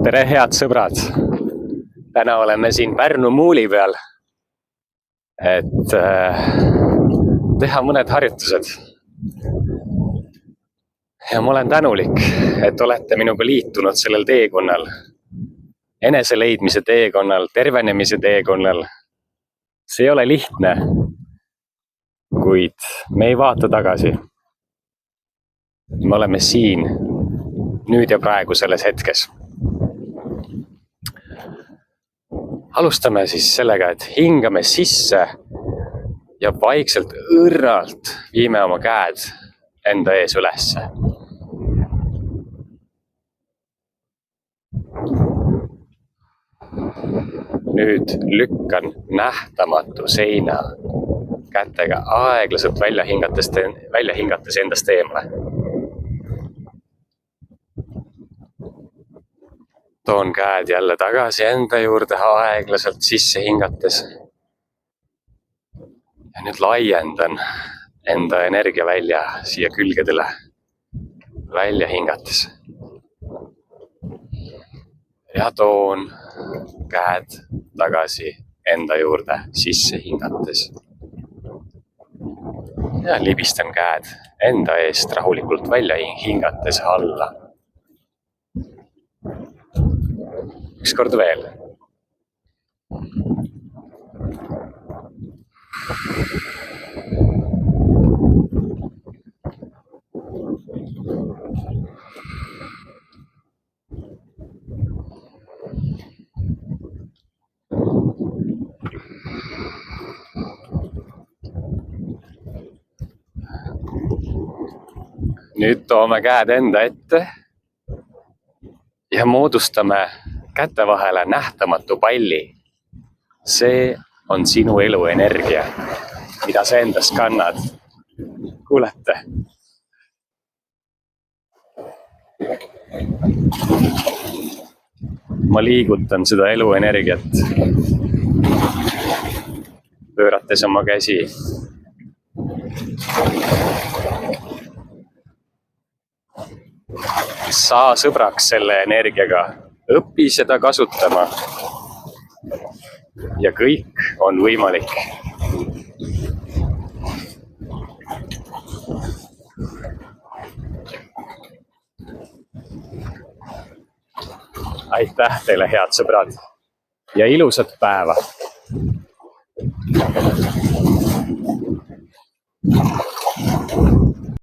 Tere, head sõbrad! Täna oleme siin Pärnu muuli peal, et teha mõned harjutused. Ja ma olen tänulik, et olete minuga liitunud sellel teekonnal, eneseleidmise teekonnal, tervenemise teekonnal. See ei ole lihtne, kuid me ei vaata tagasi. Me oleme siin, nüüd ja praegu selles hetkes. Alustame siis sellega, et hingame sisse ja vaikselt õrnalt viime oma käed enda ees ülesse. Nüüd lükkan nähtamatu seina kätega aeglaselt välja hingates endast eemale. Toon käed jälle tagasi enda juurde aeglaselt sisse hingates. Ja nüüd laiendan enda energia välja siia külgedele välja hingates. Ja toon käed tagasi enda juurde sisse hingates. Ja libistan käed enda eest rahulikult välja hingates alla. Üks kord veel. Nüüd toome käed enda ette ja moodustame käte vahele nähtamatu palli. See on sinu eluenergia, mida sa endast kannad. Kuulete? Ma liigutan seda eluenergiat, pöörates oma käsi. Saa sõbraks selle energiaga, õpi seda kasutama ja kõik on võimalik. Aitäh teile, head sõbrad, ja ilusat päeva!